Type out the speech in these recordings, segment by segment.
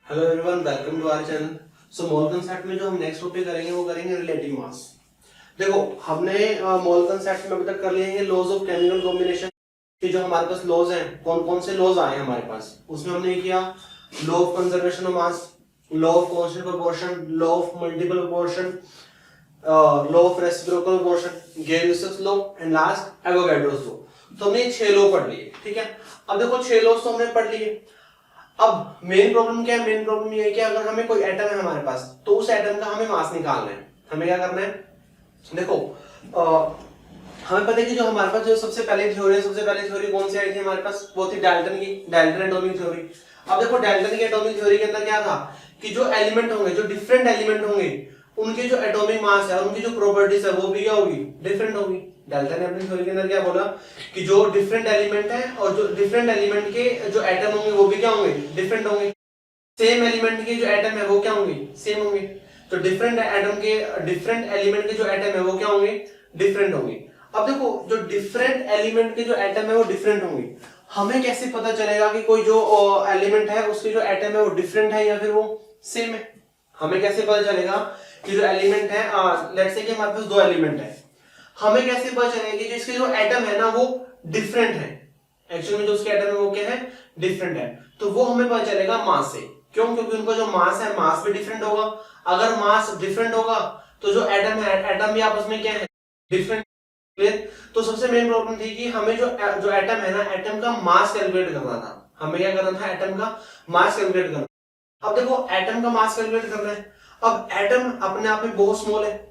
Hello everyone, welcome to our channel. So mole concept में जो हम नेक्स्ट टॉपिक करेंगे वो करेंगे रिलेटिव मास। देखो, हमने मोल कंसेप्ट में अभी तक कर लिए हैं लॉज ऑफ केमिकल कॉम्बिनेशन के। जो हमारे पास लॉज हैं, कौन कौन से लॉज आए हैं हमारे पास, उसमें हमने किया law of conservation of mass, law of constant proportion, law of multiple proportion, law of reciprocal proportion, Gay-Lussac's law and last Avogadro's law. तो हमने 6 लॉ पढ़ लिए, ठीक है। अब देखो 6 लॉज तो हमने पढ़ लिए। अब मेन प्रॉब्लम क्या है? मेन प्रॉब्लम ये है कि अगर हमें कोई एटम है हमारे पास, तो उस एटम का हमें मास निकालना है। हमें क्या करना है? देखो, हमें पता है कि जो हमारे पास जो सबसे पहले थ्योरी कौन सी आई थी हमारे पास? वो थी डाल्टन की, डाल्टन एटॉमिक थ्योरी। अब देखो, डाल्टन की एटॉमिक थ्योरी के अंदर क्या था कि जो एलिमेंट होंगे, जो डिफरेंट एलिमेंट होंगे, उनके जो एटॉमिक मास है, उनकी जो प्रॉपर्टीज है, वो भी क्या होगी? डिफरेंट होगी। डाल्टन ने अपनी थ्योरी के अंदर क्या बोला कि जो डिफरेंट एलिमेंट है और जो डिफरेंट एलिमेंट के जो एटम होंगे वो भी क्या होंगे? डिफरेंट होंगे। सेम एलिमेंट के जो एटम है वो क्या होंगे? सेम होंगे। तो डिफरेंट एलिमेंट के जो एटम है वो क्या होंगे? डिफरेंट होंगे। अब देखो, जो डिफरेंट एलिमेंट के जो एटम है वो डिफरेंट होंगे। हमें कैसे पता चलेगा कि कोई जो एलिमेंट है उसके जो एटम है वो डिफरेंट है या फिर वो सेम है? हमें कैसे पता चलेगा कि जो एलिमेंट है, लेट्स से कि हमारे पास 2 एलिमेंट है, हमें कैसे पता चलेगा कि जो इसके जो एटम है ना वो डिफरेंट है? एक्चुअली में जो उसके एटम है वो क्या है? डिफरेंट है। तो वो हमें पता चलेगा मास से। क्यों? क्योंकि उनका जो मास है, मास भी डिफरेंट होगा। अगर मास डिफरेंट होगा तो जो एटम है, एटम भी आपस में क्या है? डिफरेंट। क्लियर? तो सबसे मेन प्रॉब्लम थी कि हमें जो जो एटम है ना, एटम का मास कैलकुलेट करना था। हमें क्या करना था? एटम का मास कैलकुलेट करना। अब देखो, एटम का मास कैलकुलेट करना है। अब एटम अपने आप में बहुत स्मॉल है,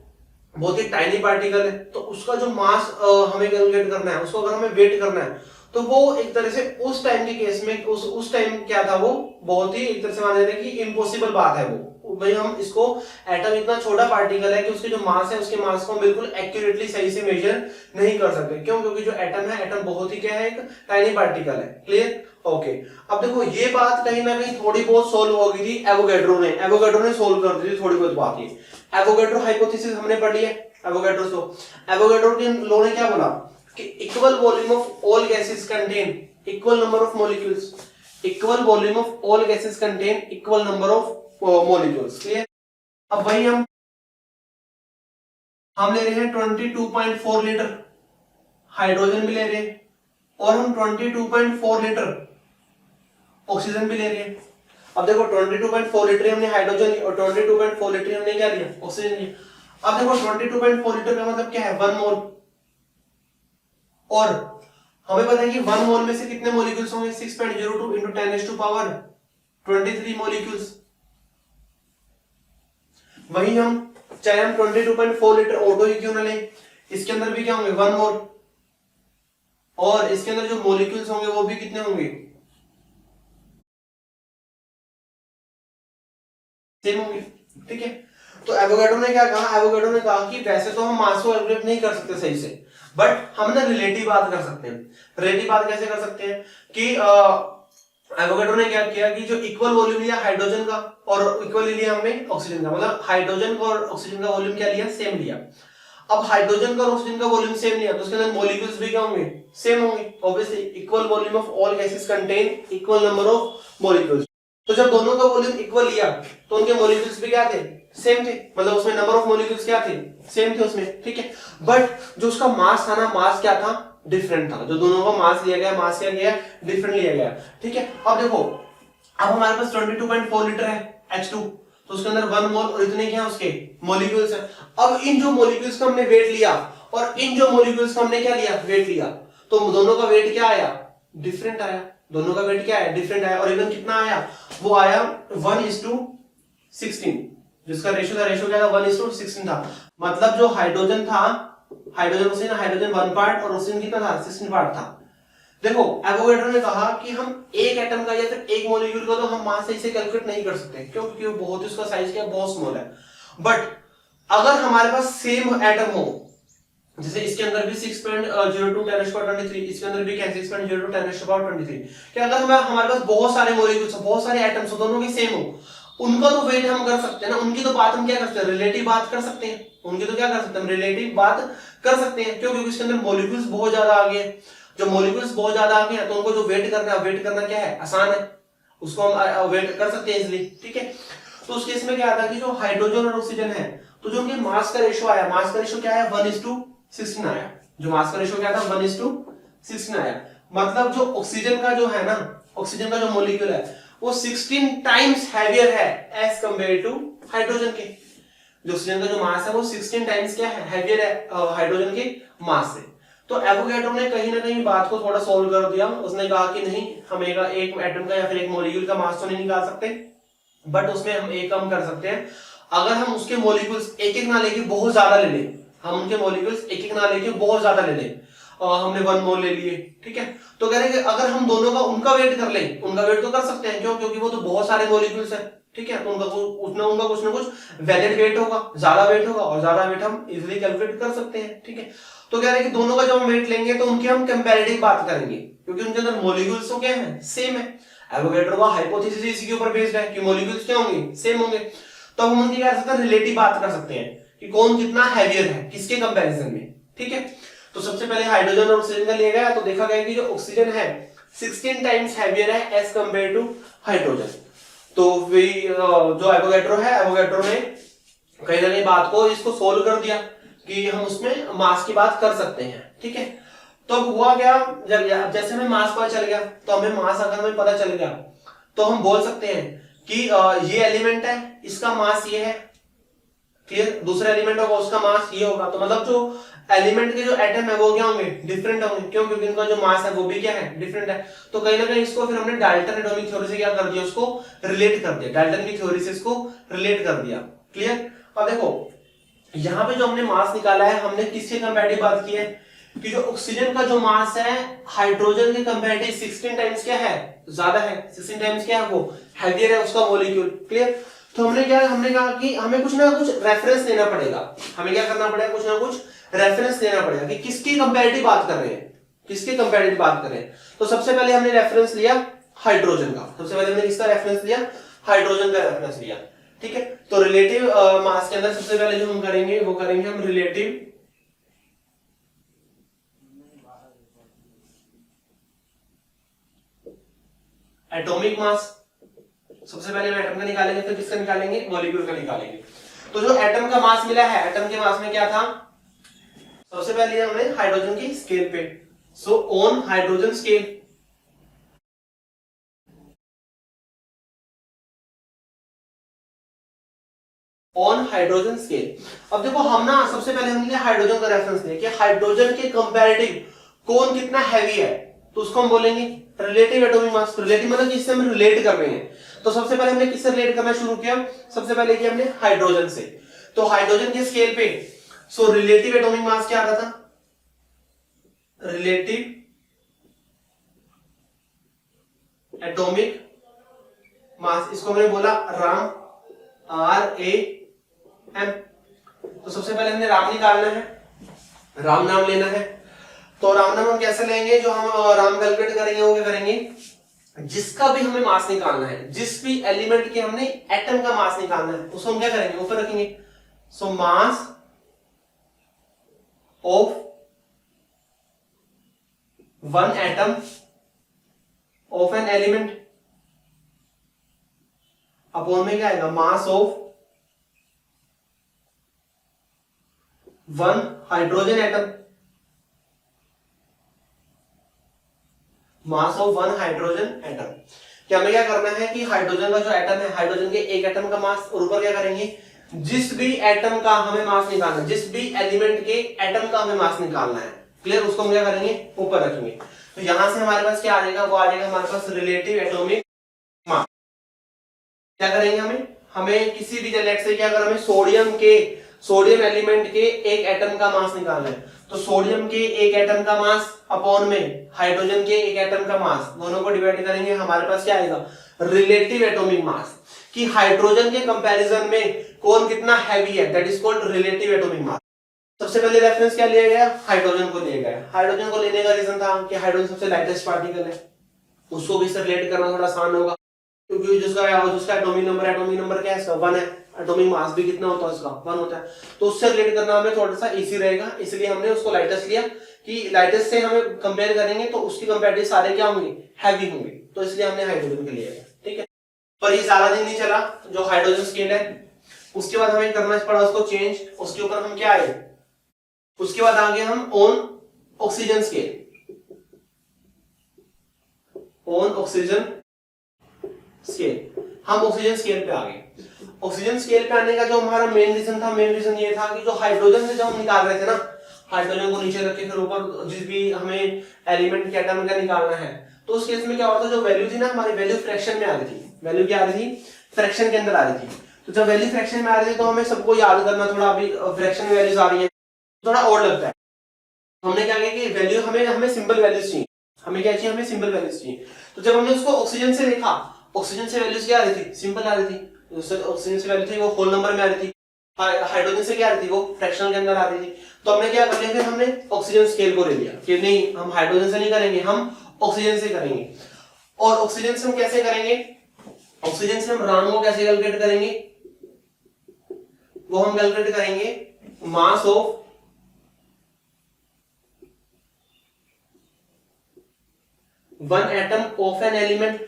बहुत ही टाइनी पार्टिकल है, तो उसका जो मास हमें कैलकुलेट करना है, उसको अगर हमें वेट करना है, तो वो एक तरह से उस टाइम के केस में उस टाइम क्या था, वो बहुत ही एक तरह से माना जाता है कि इम्पॉसिबल बात है वो। भाई हम इसको, एटम इतना छोटा पार्टिकल है कि उसके जो मास है, उसके मास को हम बिल्कुल एक्यूरेटली सही से मेजर नहीं कर सकते। क्यों? क्योंकि जो एटम है, एटम बहुत ही क्या है? एक टाइनी पार्टिकल है। क्लियर? ओके। अब देखो, ये बात कहीं ना कहीं थोड़ी बहुत सोल्व हो गई थी एवोगैड्रो ने सोल्व कर दी थी थोड़ी बहुत बात। ये एवोगैड्रो हाइपोथेसिस हमने पढ़ लिया। एवोगैड्रो के लॉ ने क्या बोला कि equal volume of all gases contain equal number of molecules. Equal volume of all gases contain equal number of molecules. Clear? अब वही हम ले रहे हैं 22.4 लीटर हाइड्रोजन भी ले रहे हैं, और हम 22.4 लीटर ऑक्सीजन भी ले रहे हैं। अब देखो, 22.4 लीटर हमने हाइड्रोजन ली और 22.4 लीटर हमने क्या लिया? ऑक्सीजन लिया। अब देखो, 22.4 लीटर का मतलब क्या है? 1 मोल। और हमें पता है कि 1 मोल में से कितने मॉलिक्यूल्स होंगे? 6.02 into 10 raised to power 23 molecules. वही हम, चाहे हम 22.4 लीटर ऑटो ही क्यों ना लें, इसके अंदर भी क्या होंगे? 1 मोल। और इसके अंदर जो मॉलिक्यूल्स होंगे वो भी कितने होंगे? सेम होंगे। ठीक है। तो एवोगैड्रो ने क्या कहा? एवोगैड्रो ने कहा कि वैसे तो हम मास को कैलकुलेट नहीं कर सकते सही से, बट हम ना रिलेटिव बात कर सकते हैं। रिलेटिव बात कैसे कर सकते हैं कि एवोगैड्रो ने क्या किया कि जो इक्वल वॉल्यूम लिया हाइड्रोजन का और इक्वल लिया हमने ऑक्सीजन का, मतलब हाइड्रोजन का और ऑक्सीजन का वॉल्यूम क्या लिया? सेम लिया। अब हाइड्रोजन का और ऑक्सीजन का वॉल्यूम सेम लिया तो उसके अंदर मॉलिक्यूल्स भी क्या होंगे? सेम होंगे। Obviously equal volume of all gases contain equal number of molecules. तो जब दोनों का वॉल्यूम इक्वल लिया तो उनके मॉलिक्यूल्स भी क्या थे? सेम थे। मतलब उसमें नंबर ऑफ मॉलिक्यूल्स क्या थे? सेम थे उसमें। ठीक है। बट जो उसका मास था ना, मास क्या था? डिफरेंट था। जो दोनों का मास लिया गया, मास क्या गया? डिफरेंट लिया गया। ठीक है। अब देखो, अब हमारे पास 22.4 लीटर है H2, तो उसके अंदर 1 मोल और इतने क्या उसके मॉलिक्यूल्स है। अब इन जो मॉलिक्यूल्स का हमने वेट लिया और इन जो मॉलिक्यूल्स का हमने क्या लिया? वेट लिया, तो दोनों का वेट क्या आया? डिफरेंट आया। दोनों का वेट क्या आया? डिफरेंट आया। और इवन कितना आया? वो आया 1:16, जिसका रेशियो था, रेशियो क्या था? 1:16 था। मतलब जो हाइड्रोजन था, हाइड्रोजन 1 पार्ट और ऑक्सीजन कितना था? 16 पार्ट था। देखो, एवोगैड्रो ने कहा कि हम एक एटम का या फिर एक मॉलिक्यूल का तो हम मास सही से कैलकुलेट नहीं कर सकते। क्यों? क्योंकि वो बहुत ही, उसका साइज क्या, बहुत स्मॉल है। बट अगर हमारे पास सेम एटम हो, जैसे इसके अंदर भी 6.02 10⁻23, इसके अंदर भी क्या है? 6.02 10⁻23, कि अगर हमारे पास बहुत सारे मॉलिक्यूल्स हो, बहुत सारे एटम्स हो, दोनों के सेम हो, उनका तो वेट हम कर सकते हैं ना। उनकी तो बात हम क्या कर सकते हैं? रिलेटिव बात कर सकते हैं। उनकी तो क्या कर सकते हैं? हम रिलेटिव बात कर सकते हैं। क्यों? क्योंकि इसके अंदर मॉलिक्यूल्स बहुत ज्यादा आ गए। जो मॉलिक्यूल्स बहुत ज्यादा आ गए तो उनको जो वेट करना क्या है? आसान है। उसको हम वेट कर सकते हैं इजिली, ठीक है। तो उस केस में क्या आता है कि जो हाइड्रोजन और ऑक्सीजन है, तो जो उनके मास का रेशियो आया, मास का रेशियो क्या आया, 1:16 आया। जो मास का रेशियो क्या था, 1:16 आया। मतलब जो ऑक्सीजन का जो है ना, ऑक्सीजन का जो मॉलिक्यूल है वो 16 टाइम्स हैवियर है एज कंपेयर टू हाइड्रोजन के। जो ऑक्सीजन का जो मास है वो 16 टाइम्स क्या है, हैवियर है हाइड्रोजन के मास से। तो एवोगैड्रो ने कहीं ना कहीं बात को थोड़ा सोल्व कर दिया। उसने कहा कि नहीं, हम एक एटम का या फिर एक मॉलिक्यूल का मास तो नहीं निकाल सकते, बट उसमें हम एक कम कर सकते हैं। अगर हम उसके मॉलिक्यूल्स एक एक ना लेके बहुत ज्यादा ले लें, हम उनके मॉलिक्यूल्स एक एक ना लेके बहुत ज्यादा ले लें, हमने 1 मोल ले लिए, ठीक है, तो कह रहे हैं कि अगर हम दोनों का उनका वेट कर लें, उनका वेट तो कर सकते हैं, क्यों, क्योंकि वो तो बहुत सारे मॉलिक्यूल्स है, ठीक है, तो उनका कुछ ना कुछ वैलिड वेट होगा, ज्यादा वेट होगा, और ज्यादा वेट हम इजीली कैलकुलेट कर सकते हैं, ठीक है। तो कह रहे हैं कि दोनों का जब हम वेट लेंगे तो उनकी हम कंपैरेटिव बात करेंगे, क्योंकि उनके अंदर मॉलिक्यूल्स तो क्या है, सेम है। एवोगैड्रो का हाइपोथेसिस इसी के ऊपर बेस्ड है कि मॉलिक्यूल्स क्या होंगे, सेम होंगे। तो हम उनकी क्या कर सकते हैं, रिलेटिव बात कर सकते हैं कि कौन कितना हैवियर है किसके कंपैरिजन में, ठीक है। तो सबसे पहले हाइड्रोजन और ऑक्सीजन का लिया गया, तो देखा गया कि जो ऑक्सीजन है 16 टाइम्स हैवियर है एज कंपेयर टू हाइड्रोजन। तो जो एवोगैड्रो है, एवोगैड्रो ने कहीं ना कहीं बात को इसको सोल्व कर दिया कि हम उसमें मास की बात कर सकते हैं, ठीक है। तो अब हुआ क्या, जब जैसे हमें मास पता चल गया, तो हमें मास अगर हमें पता चल गया तो हम बोल सकते हैं कि ये एलिमेंट है, इसका मास ये है, क्लियर। दूसरा एलिमेंट होगा, उसका मास ये होगा। तो मतलब जो एलिमेंट के जो एटम है वो क्या होंगे, डिफरेंट होंगे, क्यों, क्योंकि इनका जो मास है वो भी क्या है, डिफरेंट है। तो कहीं ना कहीं इसको फिर हमने डाल्टन एटॉमिक थ्योरी से क्या कर दिया, उसको रिलेट कर दिया, डाल्टन की थ्योरी से इसको रिलेट कर दिया, क्लियर। अब देखो यहां पे जो हमने मास निकाला है, हमने किसके कंपैरेटिव बात की है कि जो ऑक्सीजन का जो मास है हाइड्रोजन के कंपैरेटिव 16 टाइम्स क्या है, ज्यादा है, 16 टाइम्स क्या है, वो हैवियर है उसका मॉलिक्यूल, क्लियर। तो हमने कहा कि हमें कुछ ना कुछ रेफरेंस लेना पड़ेगा, हमें क्या करना पड़ेगा, कुछ ना कुछ रेफरेंस लेना पड़ेगा कि किसकी कंपैरेटिव बात कर रहे हैं, किसके कंपैरेटिव बात कर रहे हैं। तो सबसे पहले हमने रेफरेंस लिया हाइड्रोजन का, सबसे पहले हमने किसका रेफरेंस लिया, हाइड्रोजन का रेफरेंस लिया, ठीक है। तो रिलेटिव मास के अंदर सबसे पहले जो हम करेंगे वो करेंगे हम रिलेटिव एटॉमिक मास। सबसे पहले हम एटम का निकालेंगे, फिर किसका निकालेंगे, मॉलिक्यूल का निकालेंगे। तो जो एटम का मास मिला है, एटम के मास में क्या था, सबसे पहले हमने हाइड्रोजन की स्केल पे, so on hydrogen scale, on hydrogen scale. अब देखो हम ना सबसे पहले हमने हाइड्रोजन का रेफरेंस लिया कि हाइड्रोजन के कंपैरेटिव कौन कितना हैवी है, तो उसको हम बोलेंगे रिलेटिव एटॉमिक मास। रिलेटिव मतलब जिससे हम रिलेट कर रहे हैं। तो सबसे पहले हमने किससे रिलेट करना शुरू किया, सबसे पहले किया हमने हाइड्रोजन से। तो हाइड्रोजन के स्केल पे सो रिलेटिव एटॉमिक मास क्या आ रहा था, रिलेटिव एटॉमिक मास, इसको हमने बोला राम, RAM। तो सबसे पहले हमने राम निकालना है, राम नाम लेना है। तो राम नाम हम कैसे लेंगे, जो हम राम कैलकुलेट करेंगे वो क्या करेंगे, जिसका भी हमें मास निकालना है, जिस भी एलिमेंट के हमने एटम का मास निकालना है, उसको हम क्या करेंगे, ऊपर रखेंगे। So mass of one atom of an element upon में क्या आएगा, mass of one hydrogen atom, mass of one hydrogen atom. क्या हमें क्या करना है कि हाइड्रोजन का जो एटम है, हाइड्रोजन के एक एटम का मास, और ऊपर क्या करेंगे, जिस भी एटम का हमें मास निकालना है, जिस भी एलिमेंट के एटम का हमें मास निकालना है, क्लियर, उसको हम क्या करेंगे, ऊपर रखेंगे। तो यहां से हमारे पास क्या आ जाएगा, वो आ जाएगा हमारे पास रिलेटिव एटॉमिक मास। क्या करेंगे, हमें किसी भी लेट से क्या, अगर हमें सोडियम एलिमेंट के एक एटम का मास निकालना है, तो सोडियम के एक एटम का मास अपॉन में हाइड्रोजन के एक एटम का मास, दोनों को डिवाइड करेंगे, हमारे पास क्या आएगा, रिलेटिव एटॉमिक मास, कि हाइड्रोजन के कंपैरिजन में कौन कितना हैवी है, that is called relative atomic मास। सबसे पहले रेफरेंस क्या लिया गया, हाइड्रोजन को लिया गया। हाइड्रोजन को लेने का रीजन था कि हाइड्रोजन सबसे लाइटेस्ट पार्टिकल है, उसको भी इससे रिलेट करना थोड़ा आसान होगा, क्योंकि जिसका एटॉमिक नंबर क्या है, इसका 1 है, एटॉमिक मास भी कितना होता है, इसका 1 होता है, तो उससे रिलेट करना हमें थोड़ा सा इजी रहेगा, इसलिए हमने उसको लाइटेस्ट लिया कि लाइटेस्ट से हमें कंपेयर करेंगे तो उसकी कंपैरेटिव सारे क्या होंगे, हैवी होंगे, तो इसलिए हमने हाइड्रोजन के लिया है, ठीक है। पर ये ज्यादा दिन नहीं चला जो हाइड्रोजन स्केल है। उसके बाद हमें करना पड़ा उसको चेंज। उसके ऊपर हम क्या आए, उसके बाद आ गए हम on oxygen scale, on oxygen scale. हम ऑक्सीजन स्केल पे आ गए। ऑक्सीजन स्केल पे आने का जो हमारा मेन रीजन था, मेन रीजन ये था कि जो हाइड्रोजन से जो हम निकाल रहे थे ना, हाइड्रोजन को नीचे रख के फिर ऊपर जिस भी हमें एलिमेंट के एटम का निकालना है, तो उस केस में क्या होता था, जो वैल्यू थी ना हमारी, वैल्यू फ्रैक्शन में आ रही थी। वैल्यू क्या आ रही थी, फ्रैक्शन के अंदर आ रही थी। तो जब वैल्यू फ्रैक्शन में आ रही थी तो हमें सबको याद करना थोड़ा, अभी फ्रैक्शन में वैल्यूज आ रही है थोड़ा और लगता है। हमने क्या किया कि वैल्यू हमें हमें सिंपल वैल्यूज चाहिए। हमें क्या चाहिए, हमें सिंपल वैल्यूज चाहिए। तो जब हमने उसको ऑक्सीजन से देखा, ऑक्सीजन से वैल्यूज क्या आ रही थी, सिंपल आ रही थी। ऑक्सीजन से वैल्यू थी वो होल नंबर में आ रही थी। हाइड्रोजन से क्या आ रही थी, वो फ्रैक्शनल के अंदर आ रही थी। तो हमने क्या कर लिया, फिर हमने ऑक्सीजन स्केल को ले लिया कि नहीं, हम हाइड्रोजन से नहीं करेंगे, हम ऑक्सीजन से करेंगे। और ऑक्सीजन से हम कैसे करेंगे, ऑक्सीजन से हम राम को कैसे कैलकुलेट करेंगे, वो हम कैलकुलेट करेंगे मास of one atom of an element.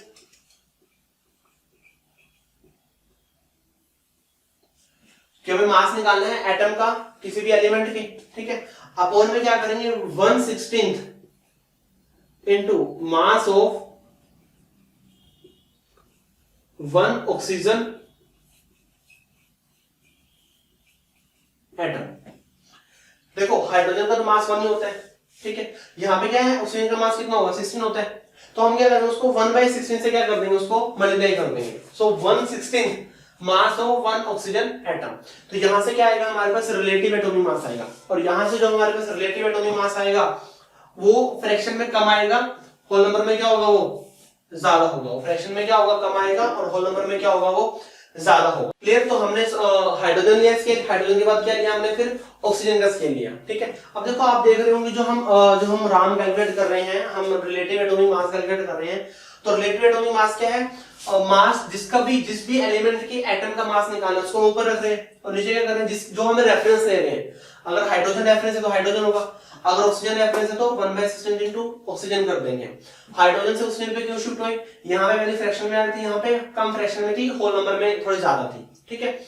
कि हमें मास निकालना है एटम का किसी भी एलिमेंट की, ठीक है। अपॉन में क्या करेंगे, 1/16 into mass of one oxygen atom. देखो हाइड्रोजन का तो मास 1 ही होता है, ठीक है। यहाँ पे क्या है, ऑक्सीजन का मास कितना होगा, 16 होता है। तो हम क्या करेंगे, उसको 1/16 से क्या कर देंगे, उसको मल्टीप्लाई कर देंगे। सो 1/16 मास ऑफ वन ऑक्सीजन एटम। तो यहां से क्या आएगा, हमारे पास रिलेटिव एटॉमिक मास आएगा। और यहां से जो हमारे पास रिलेटिव एटॉमिक मास आएगा वो फ्रैक्शन में कम आएगा, होल नंबर में क्या होगा, वो ज्यादा होगा। वो फ्रैक्शन में क्या होगा, कम आएगा, और होल नंबर में क्या होगा, वो ज्यादा होगा। क्लियर। तो हमने हाइड्रोजन लिया स्केल, हाइड्रोजन के बाद क्या लिया हमने, फिर ऑक्सीजन का स्केल लिया, ठीक है। अब देखो आप देख रहे होंगे जो हम राम कैलकुलेट कर रहे हैं, हम रिलेटिव एटॉमिक मास कैलकुलेट कर रहे हैं। तो रिलेटिव एटॉमिक मास क्या है, मास जिस भी एलिमेंट की एटम का मास निकालना है उसको ऊपर रख रहे हैं, और नीचे क्या कर रहे हैं, जो हमें रेफरेंस ले रहे हैं। अगर हाइड्रोजन रेफरेंस है तो हाइड्रोजन होगा, अगर ऑक्सीजन रेफरेंस है तो 1/16 इंटू ऑक्सीजन कर देंगे। हाइड्रोजन से ऑक्सीजन पे क्यों शिफ्ट हुए, यहाँ पे वैल्यू फ्रैक्शन में आ रही थी, यहाँ पे कम फ्रैक्शन में थी, होल नंबर में थोड़ी ज्यादा थी, ठीक है।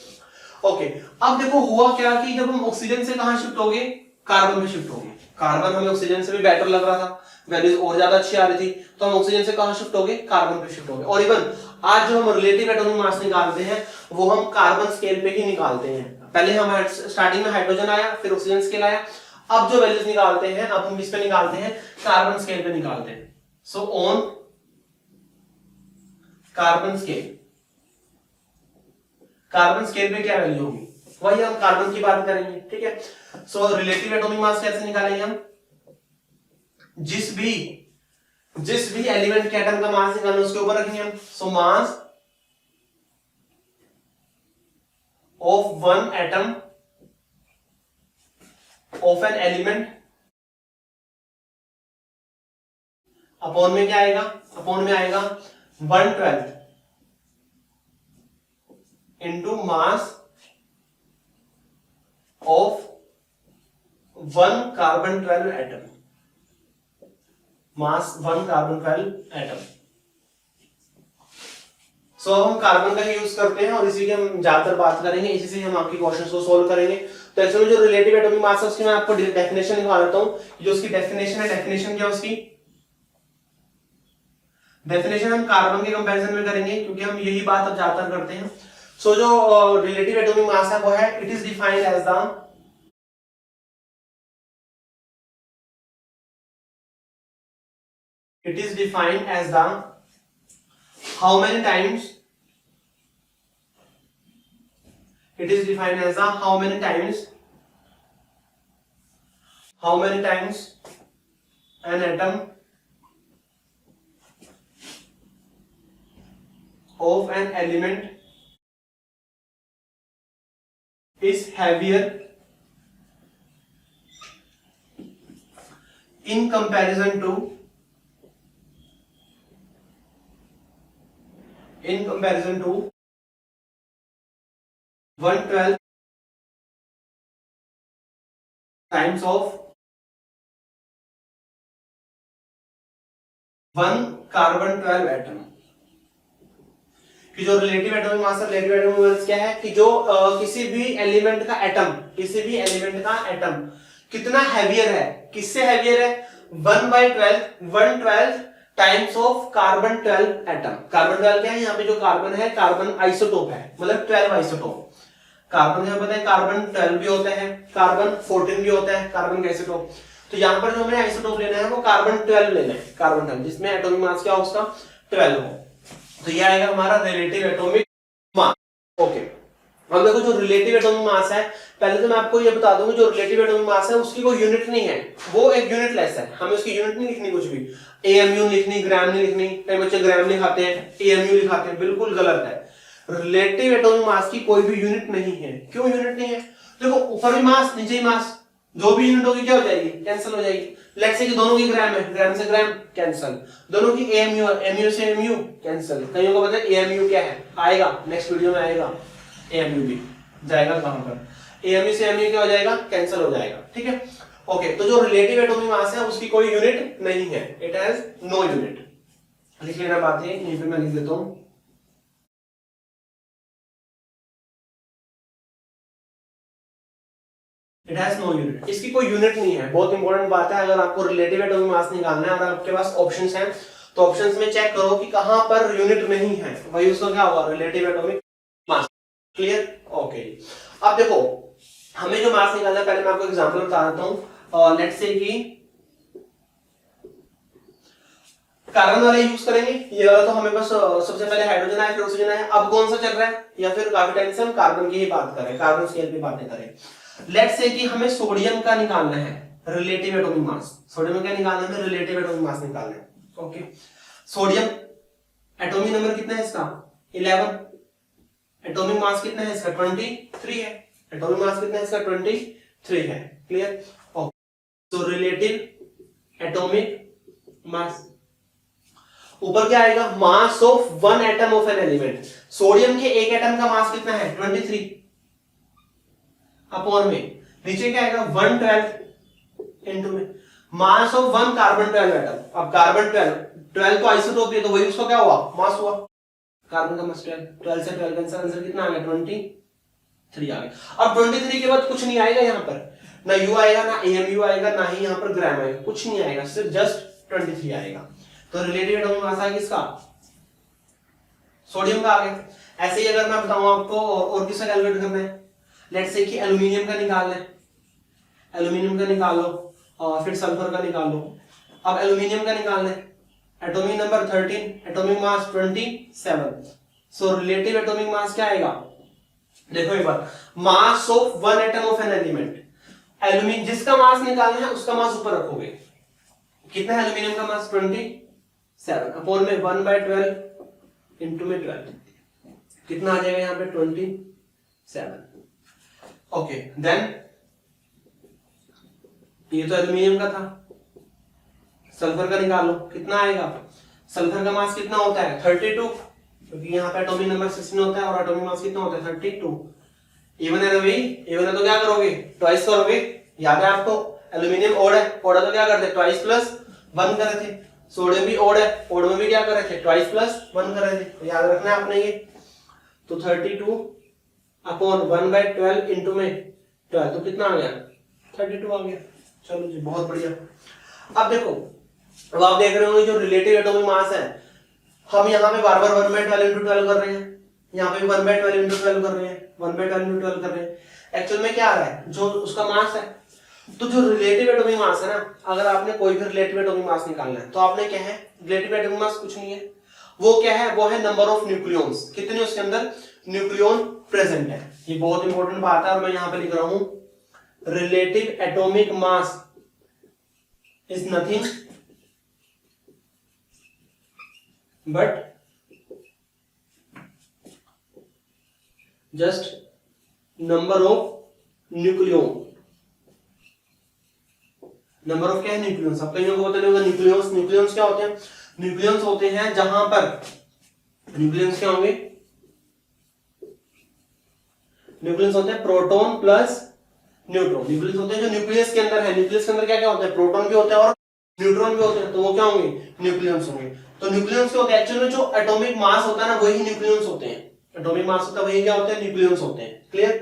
ओके, अब देखो हुआ क्या कि जब हम ऑक्सीजन से कहां शिफ्ट हो गए, कार्बन में शिफ्ट हो गए। कार्बन हमें ऑक्सीजन से भी बेटर लग रहा था, वैल्यूज और ज्यादा अच्छी आ रही थी, तो हम ऑक्सीजन से कहां शिफ्ट हो गए, कार्बन पे शिफ्ट हो गए। और इवन आज जो हम रिलेटिव एटॉमिक मास निकालते हैं वो हम कार्बन स्केल पे ही निकालते हैं। पहले हम स्टार्टिंग में हाइड्रोजन आया, फिर ऑक्सीजन स्केल आया, अब जो वैल्यूज निकालते हैं अब हम किस पे निकालते हैं, कार्बन स्केल पे निकालते हैं। So on carbon scale, carbon scale पे क्या वैल्यू होगी, वही हम कार्बन की बात करेंगे, ठीक है। सो रिलेटिव एटॉमिक मास कैसे निकालेंगे हम, जिस भी एलिमेंट के एटम का मास निकालना उसके ऊपर रखेंगे हम। So mass of one atom of an element, upon में क्या आएगा, अपॉन में आएगा 1/12 into mass of one carbon 12 atom, mass one carbon 12 atom. So हम कार्बन का ही यूज करते हैं और इसी की हम ज्यादातर बात करेंगे, इसी से हम आपके क्वेश्चंस को सोल्व करेंगे। तो एक्चुअली जो रिलेटिव एटॉमिक मास है उसकी मैं आपको डेफिनेशन लिखवा देता हूं। जो उसकी डेफिनेशन है, डेफिनेशन क्या है उसकी, डेफिनेशन हम कार्बन के कंपैरिजन में करेंगे क्योंकि हम यही बात अब ज्यादातर करते हैं। सो जो रिलेटिव एटॉमिक मास है वो है, it is defined as the, it is defined as the how many times, it is defined as the how many times an atom of an element is heavier in comparison to 1/12 times of one carbon 12 atom। कि जो relative atomic मास है, relative atomic mass क्या है कि जो किसी भी element का एटम कितना हैवियर है, किससे हैवियर है, 1/12 times of carbon 12 atom. Carbon 12 क्या है, यहाँ पे जो कार्बन है कार्बन आइसोटोप है, मतलब 12 आइसोटोप। कार्बन यहाँ पता है कार्बन 12 भी होता है, कार्बन 14 भी होता है, कार्बन का आइसोटोप। तो यहाँ पर जो हमें आइसोटोप लेना है वो कार्बन 12 लेना है, कार्बन 12 जिसमें एटॉमिक मास क्या हो उसका 12 हो। तो ये आएगा हमारा रिलेटिव एटॉमिक मास। ओके, अब देखो जो रिलेटिव एटॉमिक मास है, पहले तो मैं आपको ये बता दूंगा जो रिलेटिव एटॉमिक मास है उसकी कोई यूनिट नहीं है, वो एक यूनिट लेस है, हमें उसकी यूनिट नहीं लिखनी, कुछ भी एएमयू लिखनी, ग्राम नहीं लिखनी। कई बच्चे ग्राम लिखाते हैं, एएमयू लिखाते हैं, बिल्कुल गलत है। रिलेटिव एटॉमिक मास की कोई भी यूनिट नहीं है। क्यों यूनिट नहीं है? देखो ऊपर भी मास नीचे भी मास, जो भी यूनिट होगी क्या हो जाएगी, कैंसिल हो जाएगी। लेट्स से कि दोनों की ग्राम है, ग्राम से ग्राम कैंसिल, दोनों की एएमयू है, एमयू से एमयू कैंसिल। कईयों को पता है एएमयू क्या है, आएगा नेक्स्ट वीडियो में आएगा, एएमयू भी जाएगा कहां पर, एएमयू से एमयू क्या हो जाएगा, कैंसिल हो जाएगा, ठीक है। ओके, तो जो रिलेटिव एटॉमिक मास है उसकी कोई यूनिट नहीं है, इट हैज नो यूनिट। लिख लेना बात है, यहीं पे मैं लिख देता हूं, इट हैज नो यूनिट, इसकी कोई यूनिट नहीं है। बहुत इंपॉर्टेंट बात है, अगर आपको रिलेटिव एटॉमिक मास निकालना है और आपके पास ऑप्शंस हैं तो ऑप्शंस में चेक करो कि कहां पर यूनिट नहीं है, वही उसका क्या होगा, रिलेटिव एटॉमिक मास। क्लियर? ओके, अब देखो हमें जो मास निकालना है, पहले मैं आपको एग्जांपल बता देता हूं। लेट्स से कि कार्बन वाला यूज करेंगे, ये वाला तो हमें बस सबसे पहले हाइड्रोजन है फिर ऑक्सीजन है। अब कौन सा चल रहा है, या फिर काफी टाइम से हम कार्बन की ही बात करें, कार्बन स्केल पे बातें करें। लेट्स से कि हमें सोडियम का निकालना है रिलेटिव एटॉमिक मास, सोडियम का निकालना है, रिलेटिव एटॉमिक मास निकालना है। ओके, सोडियम एटॉमिक नंबर कितना है इसका, 11, एटॉमिक मास कितना है इसका, 23 है, एटॉमिक मास कितना है इसका, 23 है। क्लियर? ओके, तो रिलेटिव एटॉमिक मास ऊपर क्या आएगा, mass of one atom of an element. Sodium के एक एटम का मास कितना है, 23 अपॉन में, नीचे क्या आएगा 112 इनटू में मास ऑफ वन कार्बन 12 एटम। अब कार्बन 12 तो आइसोटोप है, तो वही उसका क्या हुआ, मास हुआ, कार्बन का मास 12 से 12 का आंसर कितना आ गया, 23 आ गया। अब 23 के बाद कुछ नहीं आएगा, यहाँ पर ना यू आएगा, ना एएमयू आएगा, ना ही यहाँ पर ग्राम आएगा, कुछ नहीं आएगा, सिर्फ जस्ट 23 आएगा। तो रिलेटिव एटॉमिक मास आएगा किसका, सोडियम का आ गया। ऐसे ही अगर मैं बताऊं आपको और किसका कैलकुलेट करना है, लेट्स से कि एल्युमिनियम का निकालना है, एल्युमिनियम का निकाल लो और फिर सल्फर का निकाल लो। अब एल्युमिनियम का निकालना है, atomic number 13, atomic mass 27, so relative atomic mass क्या आएगा, देखो एक बार, mass of one atom of an element, aluminium जिसका मास निकालना है उसका मास ऊपर रखोगे, कितना है एल्युमिनियम का मास 27 अपॉन में 1/12 इंटू में 12, कितना आ जाएगा यहाँ पे 27। ओके, देन ये तो एल्युमिनियम का था, सल्फर का निकाल लो, कितना आएगा, सल्फर का मास कितना होता है 32, क्योंकि यहाँ पे एटॉमिक नंबर 16 होता है और एटॉमिक मास कितना होता है 32। इवन है ना भाई, इवन है तो क्या करोगे, ट्वाइस करोगे, याद है आपको, एल्युमिनियम ओड है, ओड है तो क्या करते, ट्वाइस प्लस 1 कर रहे थे, सोडियम भी ओड है, ओड में भी क्या कर रहे थे, ट्वाइस प्लस 1 कर रहे थे, तो याद रखना है आपने ये। तो 32 अपॉन 1/12 इंटू में 12, तो कितना आ गया 32 आ गया। चलो जी, बहुत बढ़िया। अब देखो, अब आप देख रहे होंगे जो रिलेटिव एटॉमिक मास है, हम यहाँ पे बार बार 1/12 इंटू 12 कर रहे हैं, यहाँ पे 1/12 इंटू 12 कर रहे हैं, 1/12 इंटू 12 कर रहे हैं। एक्चुअल में क्या आ रहा है, जो उसका मास है, तो जो रिलेटिव एटॉमिक मास है ना, अगर आपने कोई भी रिलेटिव एटॉमिक मास निकालना है तो आपने क्या है, रिलेटिव एटॉमिक मास कुछ नहीं है, वो क्या है, वो है नंबर ऑफ न्यूक्लियॉन्स, कितने उसके अंदर न्यूक्लियॉन प्रेजेंट है। ये बहुत इंपॉर्टेंट बात है और मैं यहां पे लिख रहा हूं, relative atomic mass is nothing but just number of nucleon. Number of क्या है, न्यूक्लियॉन्स। अब कईयों को पता नहीं होगा न्यूक्लियॉन्स, न्यूक्लियॉन्स क्या होते हैं, न्यूक्लियॉन्स होते हैं जहां पर, न्यूक्लियॉन्स क्या होंगे, न्यूक्लियस होते हैं प्रोटॉन प्लस न्यूट्रॉन। न्यूक्लियस होते हैं जो न्यूक्लियस के अंदर है, न्यूक्लियस के अंदर क्या क्या होता है, प्रोटॉन भी होते हैं और न्यूट्रॉन भी होते हैं, तो वो क्या होंगे, न्यूक्लियस होंगे। तो न्यूक्लियंस क्या होते हैं, एक्चुअली जो एटॉमिक मास होता है ना वही न्यूक्लियंस होते हैं। एटॉमिक मास होता है वही क्या होते हैं, न्यूक्लियंस होते हैं। क्लियर?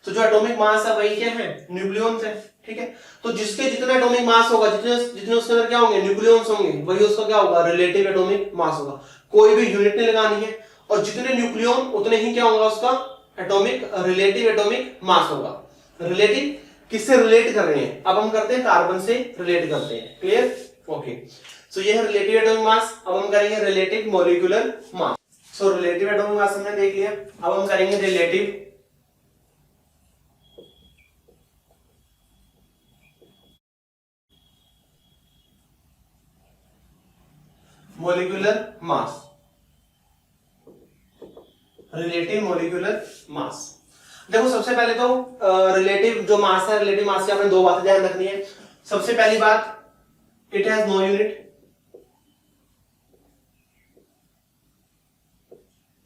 तो जो एटॉमिक मास है वही क्या है, न्यूक्लियंस है। ठीक है, तो जिसके जितना एटॉमिक मास होगा, जितने जितने उसके अंदर क्या होंगे, न्यूक्लियंस होंगे, वही उसका क्या होगा, रिलेटिव एटॉमिक मास होगा। कोई भी यूनिट नहीं लगानी है, और जितने न्यूक्लियन उतने ही क्या होगा उसका एटॉमिक रिलेटिव एटॉमिक मास होगा। रिलेटिव किससे रिलेट कर रहे हैं, अब हम करते हैं कार्बन से रिलेट करते हैं। क्लियर? ओके, सो ये है रिलेटिव एटॉमिक मास। अब हम करेंगे रिलेटिव मॉलिक्यूलर मास। सो रिलेटिव एटॉमिक मास हमने देख लिया, अब हम करेंगे रिलेटिव मॉलिक्यूलर मास। रिलेटिव मॉलिक्यूलर मास, देखो सबसे पहले तो रिलेटिव जो मास है, रिलेटिव मास की आपने दो बातें ध्यान रखनी है। सबसे पहली बात, इट हैज नो यूनिट,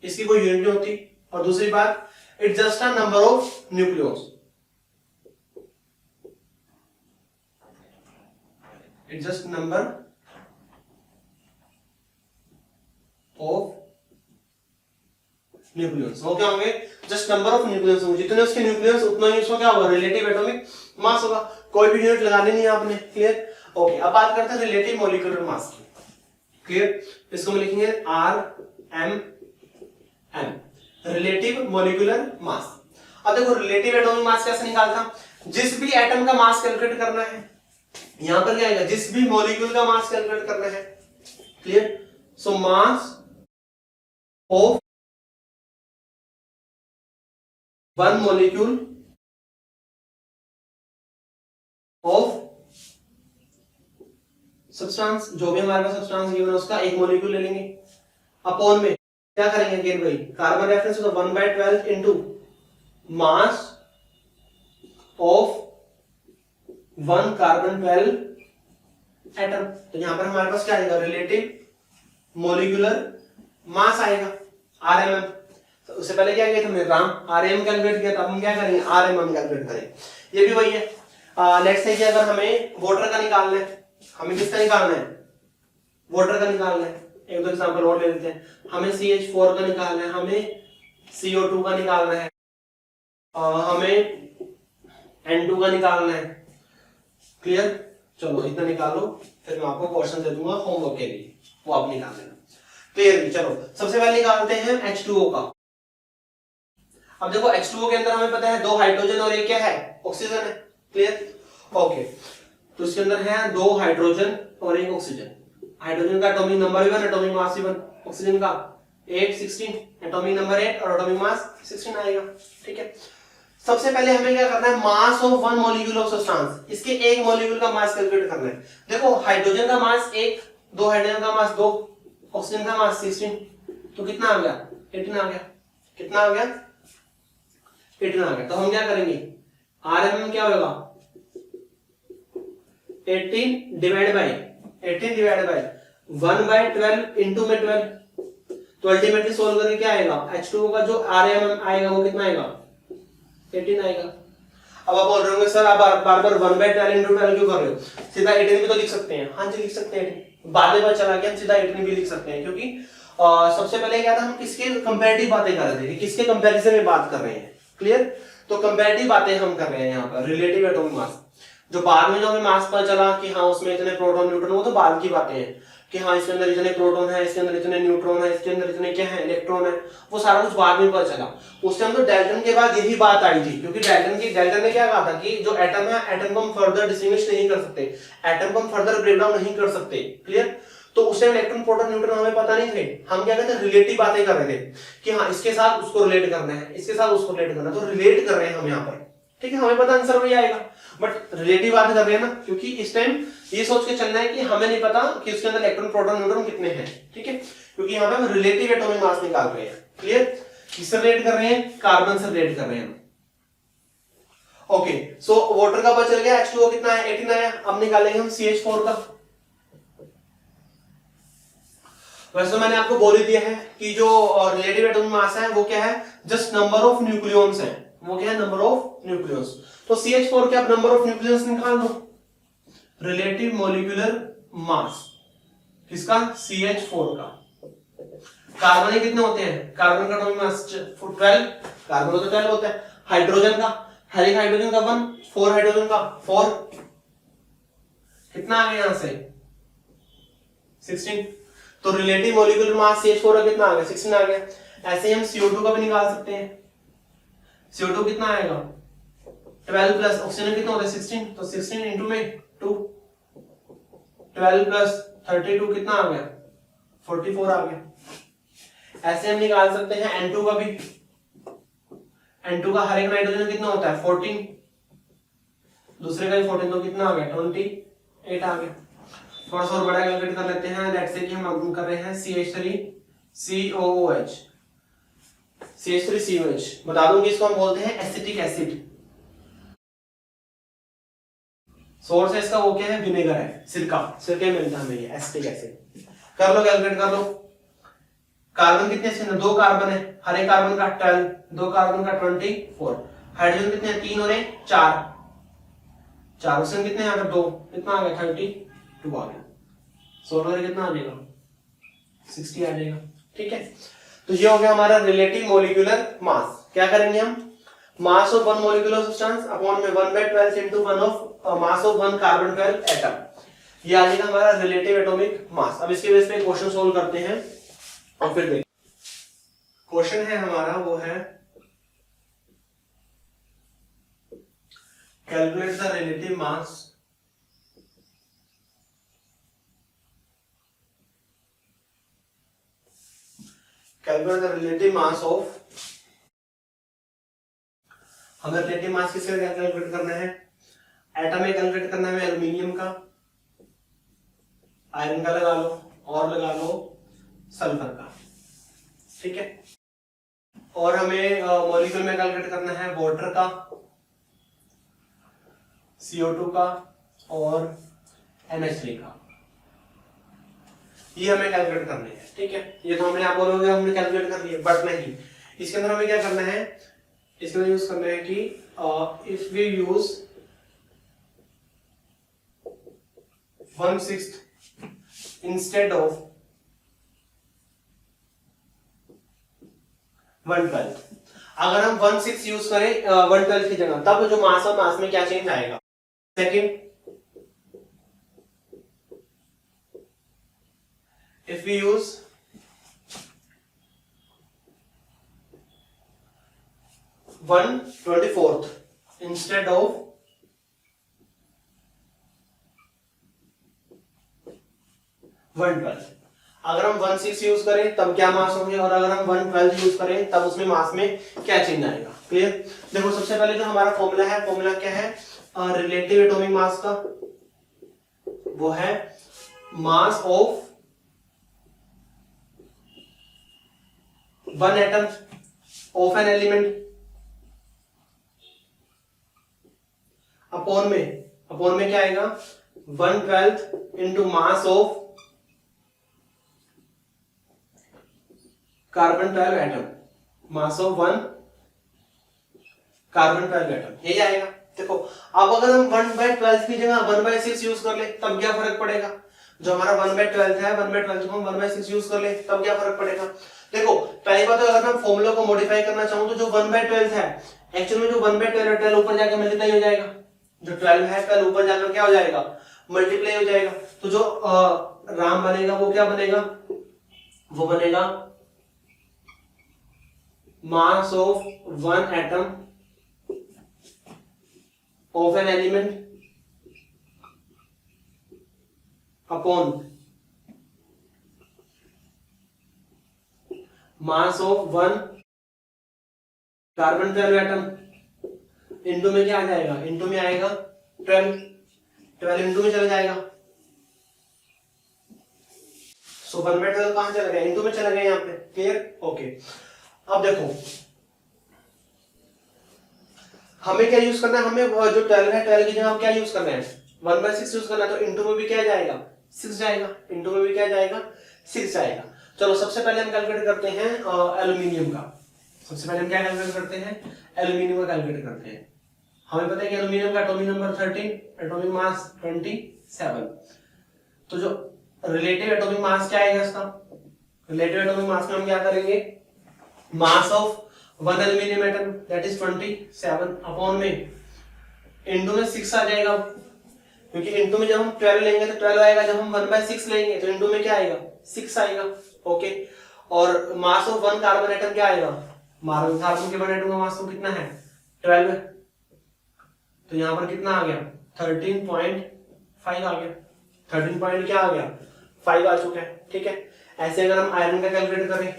इसकी कोई यूनिट नहीं होती। और दूसरी बात, it just a number of nucleus, it just number of nucleus. वो क्या होंगे, जस्ट नंबर ऑफ न्यूक्लियस होंगे, जितने उसके न्यूक्लियस उतना ही उसका क्या होगा, रिलेटिव एटॉमिक मास होगा। कोई भी यूनिट लगानी नहीं है आपने। क्लियर? ओके, अब बात करते हैं रिलेटिव मॉलिक्यूलर मास की। क्लियर? इसको हम लिखेंगे R M M, relative molecular mass. अब देखो रिलेटिव एटॉमिक मास कैसे निकालता, जिस भी एटम का मास कैलकुलेट करना है, यहां पर क्या आएगा, जिस भी मॉलिक्यूल का मास कैलकुलेट करना है। Clear? So mass of one molecule of substance, जो भी हमारे पास सब्सटेंस गिवन है उसका एक मॉलिक्यूल ले लेंगे, अपॉन में क्या करेंगे, अगेन वही कार्बन रेफरेंस तो 1/12 into mass of one carbon 12 atom. तो यहां पर हमारे पास क्या आएगा, रिलेटिव मॉलिक्यूलर मास आएगा आरएमएम। तो उससे पहले क्या किया हमने, राम आरएम कैलकुलेट किया, अब हम क्या करेंगे, आरएमएम कैलकुलेट करेंगे। ये भी वही है। लेट्स से कि अगर हमें वाटर का निकालना है, हमें किसका निकालना है, वाटर का निकालना है। एक दो एग्जांपल और ले लेते हैं, हमें CH4 का निकालना है, हमें CO2 का निकालना है, हमें N2 का निकालना है। क्लियर? चलो इतना निकालो, फिर मैं आपको क्वेश्चन दे दूंगा होमवर्क के लिए, वो आप निकाल लेना। क्लियर? चलो सबसे पहले निकालते हैं H2O का। अब देखो H2O के अंदर हमें पता है दो हाइड्रोजन और एक क्या है, ऑक्सीजन है। क्लियर? ओके, तो इसके अंदर है दो हाइड्रोजन और एक ऑक्सीजन। हाइड्रोजन का एटॉमिक नंबर भी 1, एटॉमिक मास भी 1, ऑक्सीजन का 8 16, एटॉमिक नंबर 8 और एटॉमिक मास 16 आएगा। ठीक है, सबसे पहले हमें क्या करना है, मास of one molecule of substance, इसके एक मॉलिक्यूल का मास कैलकुलेट करना है। देखो हाइड्रोजन का मास 1, दो हाइड्रोजन का मास 2, ऑक्सीजन का मास 16, तो कितना आ गया, 18 आ गया। कितना आ गया, 18 आ गया। तो हम क्या करेंगे, आरएमएम क्या होगा, 18 डिवाइड बाय 1/12 इनटू में 12, तो अल्टीमेटली सोल्व करके क्या आएगा, H2O का जो आरएमएम आएगा वो कितना आएगा, 18 आएगा। अब आप बोल रहे होंगे सर आप बार बार 1/12 इनटू 12 क्यों कर रहे हो, सीधा 18 भी तो लिख सकते हैं। हाँ जी लिख सकते हैं, बाद में पता चला कि हम सीधा 18 भी लिख सकते हैं, क्योंकि सबसे पहले क्या था, हम किसके कंपैरेटिव बातें कर रहे थे कि किसके कंपैरिजन में बात कर रहे हैं। क्लियर? तो कंपैरेटिव बातें हम कर रहे हैं यहाँ पर, रिलेटिव एटॉमिक मास। जो बाद में जो हमें मास पता चला कि हाँ उसमें इतने प्रोटॉन न्यूट्रॉन, वो तो बाद की बातें हैं कि हाँ इसके अंदर इतने प्रोटॉन है, इसके अंदर इतने न्यूट्रॉन है, इसके अंदर इतने क्या है, इलेक्ट्रॉन है, वो सारा कुछ बाद में पता चला। उस टाइम तो डाल्टन के बाद यही बात आई थी, क्योंकि डाल्टन ने क्या कहा था कि जो एटम है, एटम को हम फर्दर डिस्टिंग्विश नहीं कर सकते, एटम को हम फर्दर ब्रेक डाउन नहीं कर सकते। क्लियर? तो उस टाइम इलेक्ट्रॉन प्रोटॉन न्यूट्रॉन हमें पता नहीं थे, हम क्या कहते हैं, रिलेटिव बातें कर रहे थे कि हाँ इसके साथ उसको रिलेट करना है, इसके साथ उसको रिलेट करना है, तो रिलेट कर रहे हैं हम यहाँ पर। ठीक है, हमें पता आंसर वही आएगा, बट रिलेटिव बात कर रहे हैं ना, क्योंकि इस टाइम ये सोच के चलना है कि हमें नहीं पता कि उसके अंदर इलेक्ट्रॉन प्रोटॉन न्यूट्रॉन कितने हैं। ठीक है, क्योंकि यहाँ पे हम रिलेटिव एटॉमिक मास निकाल रहे हैं। क्लियर? किससे रिलेट कर रहे हैं, कार्बन से रिलेट कर रहे हैं। ओके, सो वाटर का पता चल गया, H2O कितना है, 18 आया। अब निकालेंगे हम CH4 का। वैसे मैंने आपको बोल ही दिया है कि जो रिलेटिव एटॉमिक मास है वो क्या है, जस्ट नंबर ऑफ न्यूक्लियॉन्स है, वो क्या है, नंबर ऑफ न्यूक्लियॉन्स। तो CH4 के आप नंबर ऑफ न्यूक्लियस निकाल दो, रिलेटिव मॉलिक्यूलर मास। किसका? CH4 का। कार्बन के कितने होते हैं? कार्बन का एटॉमिक मास 12, कार्बन का 12 होता है। हाइड्रोजन का, हर एक हाइड्रोजन का 1, 4 हाइड्रोजन का 4, कितना आ गया यहां से? 16। तो रिलेटिव मॉलिक्यूलर मास CH4 का कितना आ गया? 16 आ गया। ऐसे ही हम CO2 का भी निकाल सकते हैं। CO2 कितना आएगा? 12 प्लस ऑक्सीजन कितना होता है? 16, तो 16 इंटू में 2, 12 प्लस 32 कितना आ गया? 44 आ गया। ऐसे हम निकाल सकते हैं N2 का भी। N2 का हर एक नाइट्रोजन कितना होता है? 14, दूसरे का भी 14, तो कितना आ गया? 28 आ गया। थोड़ा सा और बड़ा कैलकुलेट कर लेते हैं। लेट्स से कि हम कर रहे हैं CH3COOH, CH3COH बता दूं कि इसको हम बोलते हैं एसिटिक एसिड। सोर्स है इसका वो क्या है? विनेगर है, सिरका, सिरके मिलता है हमें ये एसिटिक एसिड। कर लो, कैलकुलेट कर लो। कार्बन कितने हैं? 2 कार्बन है, हर एक कार्बन का 12, 2 कार्बन का 24। हाइड्रोजन कितने हैं? 3 और 1 4, 4 ऑक्सीजन कितने हैं? अगर 2, कितना आ गया? 32 आ गया। सोलर कितना आ जाएगा? 60 आ जाएगा। ठीक है, तो ये हो गया हमारा रिलेटिव मॉलिक्यूलर मास। क्या करेंगे हम? मास of one molecular substance upon में 1/12 into one of mass of one carbon 12 atom. ये आ जाएगा हमारा रिलेटिव एटॉमिक मास। अब इसके बेस पे क्वेश्चन सोल्व करते हैं और फिर देखते हैं। क्वेश्चन है हमारा वो है calculate the relative mass calculate the relative mass of, हमें रिलेटिव मास किसका कैलकुलेट करना है? एटम में कैलकुलेट करना है एल्यूमिनियम का, आयरन का लगा लो और लगा लो सल्फर का। ठीक है, और हमें मॉलिक्यूल में कैलकुलेट करना है वाटर का, CO2 का और NH3 का। ये हमें कैलकुलेट करने हैं। ठीक है, ये तो हमने आप बोलोगे हमने कैलकुलेट कर लिया, बट नहीं, इसके अंदर हमें क्या करना है? इसके अंदर यूज करना है कि if we use 1/6 instead of 1/12, अगर हम 1/6 यूज करें 1/12 की जगह, तब जो मास और मास में क्या चेंज आएगा? Second, if we use 1/24 instead of 1/12, अगर हम 1/6 यूज करें तब क्या मास होंगे, और अगर हम 1/12 यूज करें तब उसमें मास में क्या चेंज आएगा? क्लियर? देखो, सबसे पहले जो हमारा फॉर्मूला है, फॉर्मूला क्या है रिलेटिव एटॉमिक मास का? वो है मास of one atom of an element upon में क्या आएगा? 1/12 into mass of carbon 12 atom, mass of one carbon 12 atom, यही आएगा। देखो, अब अगर हम 1/12 की जगह 1/6 यूज कर ले तब क्या फर्क पड़ेगा? जो हमारा 1/12 है, 1/12 को हम 1/6 यूज कर ले तब क्या फर्क पड़ेगा? देखो, पहली बात तो अगर मैं फॉर्मूला को मॉडिफाई करना चाहूं तो जो 1/12 है, एक्चुअल में जो 1/12 है 12 ऊपर जाकर मल्टीप्लाई हो जाएगा। जो 12 है 12 ऊपर जाकर क्या हो जाएगा? मल्टीप्लाई हो जाएगा। तो जो राम बनेगा वो क्या बनेगा? वो बनेगा मास of one atom of an element upon mass of one carbon 12 atom. Into में क्या आ जाएगा? इंटू में आएगा 12 इंटू में चला जाएगा। सो 1/12 कहां चला गया? इंटू में चला गया यहाँ पे। क्लियर? ओके, अब देखो हमें क्या यूज करना है? हमें जो 12 है 12 की जगह हम क्या यूज करना है? 1/6 यूज करना है। तो इंटू में भी क्या जाएगा? 6 जाएगा। इंटू में भी क्या जाएगा? 6 जाएगा। चलो, सबसे पहले हम कैलकुलेट करते हैं एल्यूमिनियम का। सबसे पहले हम क्या कैलकुलेट करते हैं? एल्यूमिनियम का कैलकुलेट करते हैं। हमें पता है कि एल्यूमिनियम का एटॉमिक नंबर 13, एटॉमिक मास 27। तो जो रिलेटिव एटॉमिक मास क्या आएगा इसका? रिलेटिव एटॉमिक मास में हम क्या करेंगे, मास of one aluminium atom that is 27 upon में इंटू में 6 आ जाएगा, क्योंकि इंटू में जब हम 12 लेंगे तो 12 आएगा, जब हम 1/6 लेंगे तो इंटू में क्या आएगा, 6 आएगा। ओके, और मास ऑफ वन कार्बन एटम क्या आएगा, कार्बन के वन एटम का मास तो कितना है 12, तो यहाँ पर कितना आ गया 13.5 आ गया, 13 पॉइंट क्या आ गया 5 आ चुका है। ठीक है, ऐसे अगर हम आयरन का कैलकुलेट करें,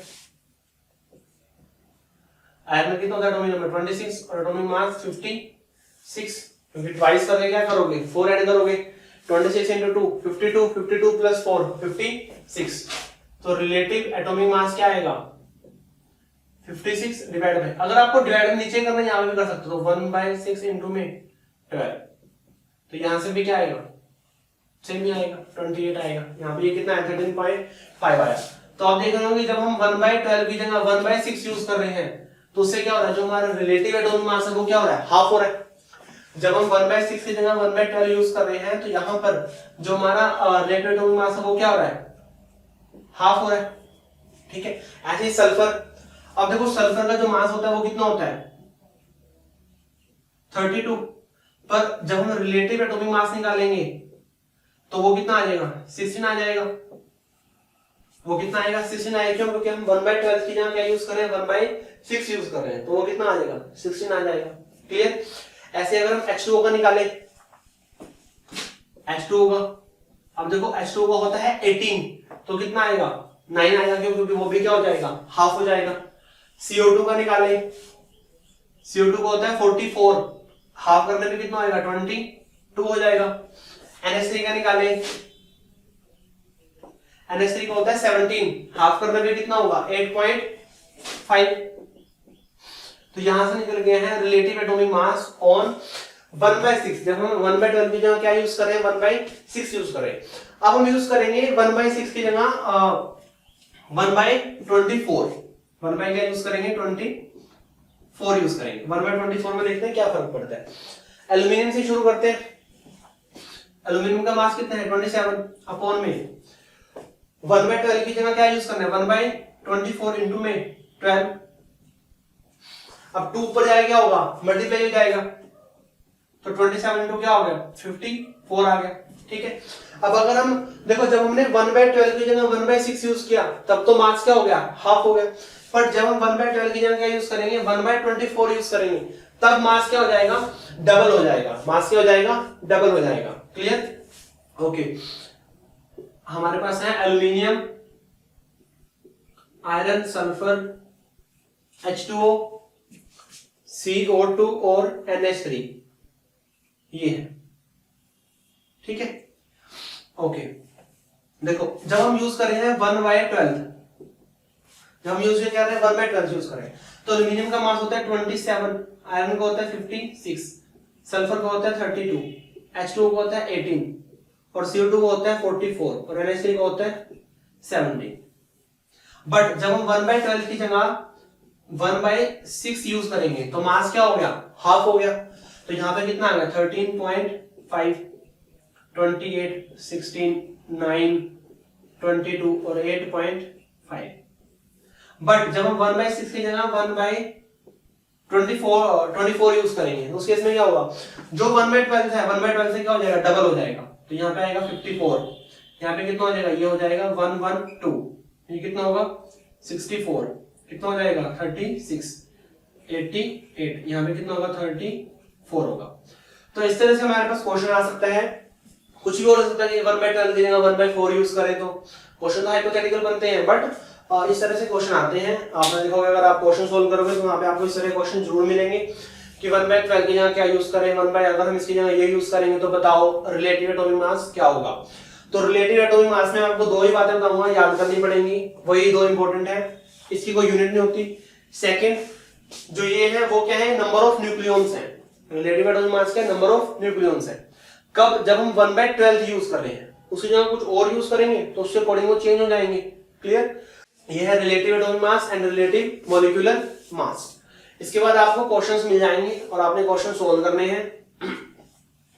आयरन में कितना होता है एटॉमिक नंबर 26 और एटॉमिक मास 56, क्योंकि ट्वाइस करके क्या करोगे 4 ऐड करोगे, 26 into 2 52, 52 plus 4 56, तो रिलेटिव एटॉमिक मास क्या आएगा 56 डिवाइड बाय, अगर आपको डिवाइड नीचे करना है यहां भी कर सकते हो, 1/6 इंटू में 12, तो यहां से भी क्या आएगा सेम ही आएगा 28 आएगा, यहाँ पे ये कितना है 13.5 आया। तो आप देख रहे हो कि जब हम 1/12 की जगह 1/6 यूज कर रहे हैं तो उससे क्या हो रहा है, जो हमारा रिलेटिव एटॉमिक मास है वो क्या हो रहा है, हाफ हो रहा है। जब हम 1/6 की जगह 1/12 यूज कर रहे हैं तो यहाँ पर जो हमारा रिलेटिव एटॉमिक मास है वो क्या हो रहा है, हाफ हो रहा है। ठीक है, ऐसे ही सल्फर, अब देखो सल्फर का जो मास होता है वो कितना होता है 32, पर जब हम रिलेटिव एटॉमिक मास निकालेंगे तो वो कितना आ जाएगा 16 आ जाएगा, वो कितना आएगा 16 आएगा, क्यों, क्योंकि हम 1/12 की जगह क्या यूज कर रहे हैं 1/6 यूज कर रहे हैं, तो वो कितना आ जाएगा 16 आ जाएगा। क्लियर। ऐसे अगर हम H2O का निकाले, H2O का, अब देखो H2O का होता है 18, तो कितना आएगा 9 आएगा, क्यों, क्योंकि वो भी क्या हो जाएगा हाफ हो जाएगा। CO2 का निकाले, CO2 का होता है 44, हाफ करने में कितना आएगा 22 हो जाएगा। NH3 का निकाले, NH3 का होता है 17, हाफ करने में कितना होगा 8.5, तो यहां से निकल गए हैं रिलेटिव एटॉमिक मास ऑन 1/6, जब हम 1/12 की जगह क्या यूज कर रहे हैं 1/6 यूज कर रहे हैं। अब हम यूज करेंगे 1/6 की जगह 1/24, 1 बाय क्या यूज करेंगे 24 यूज करेंगे। 1/24 में देखते हैं क्या फर्क पड़ता है। एल्यूमिनियम से शुरू करते हैं, एल्यूमिनियम का मास कितना है 27 अपॉन में 1/12 की जगह क्या यूज करना है 1/24 इंटू में 12, अब 2 ऊपर जाएगा क्या होगा मल्टीप्लाई हो जाएगा, तो 27 इंटू क्या हो गया 54 आ गया। ठीक है, अब अगर हम देखो जब हमने 1/12 की जगह 1/6 यूज किया तब तो मास क्या हो गया हाफ हो गया, पर जब हम 1/12 की जगह क्या यूज करेंगे 1/24 यूज करेंगे तब मास क्या हो जाएगा डबल हो जाएगा, मास क्या हो जाएगा डबल हो जाएगा। क्लियर। ओके, हमारे पास है aluminium, iron, sulphur, H2O, CO2 और NH3, ये है। ठीक है, ओके। देखो जब हम यूज कर रहे हैं 1/12, जब हम यूज कर रहे हैं 1/12 यूज कर रहे हैं तो एल्यूमिनियम का मास होता है 27, आयरन का होता है 56, सल्फर का होता है 32, H2O का होता है 18 और CO2 का होता है 44 और NH3 का होता है 70। बट जब हम 1/12 की जगह 1/6 यूज करेंगे तो मास क्या हो गया हाफ हो गया, तो यहां पे कितना आ गया 13.5, 28, 16, 9, 22 और 8.5। बट जब हम 1/6 की जगह 1/24 यूज करेंगे तो उस केस में क्या होगा, जो 1/12 है 1/12 से क्या हो जाएगा डबल हो जाएगा, तो यहाँ पे आएगा 54, यहाँ पे कितना हो जाएगा ये हो जाएगा 112, ये कितना होगा 64, कितना हो जाएगा 36, 88, यहाँ पे कितना होगा 34 होगा। तो इस तरह से हमारे पास क्वेश्चन आ सकता है, कुछ भी हो सकता है कि 1/12 की जगह 1/4 यूज करें तो क्वेश्चन तो हाइपोथेटिकल बनते हैं, बट इस तरह से क्वेश्चन आते हैं। आपने देखा होगा अगर आप क्वेश्चन सोल्व करोगे तो वहां पे आपको इस तरह क्वेश्चन जरूर मिलेंगे कि 1/12 की जगह क्या यूज करें, अगर हम इसकी जगह ये यूज करेंगे तो बताओ रिलेटिव एटॉमिक मास क्या होगा। तो रिलेटिव एटॉमिक मास में आपको दो ही बातें बताऊंगा, याद करनी पड़ेंगी, वही दो इंपॉर्टेंट है, इसकी कोई यूनिट नहीं होती। सेकंड जो ये है वो क्या है नंबर ऑफ न्यूक्लियॉन्स है, रिलेटिव एटॉमिक मास का नंबर ऑफ न्यूक्लियॉन्स है। कब, जब हम 1/12 यूज कर रहे हैं उसकी जगह कुछ और यूज करेंगे तो उससे अकॉर्डिंग वो चेंज हो जाएंगे। क्लियर। ये है relative atomic mass and relative molecular मास। इसके बाद आपको क्वेश्चंस मिल जाएंगे और आपने क्वेश्चन सोल्व करने हैं।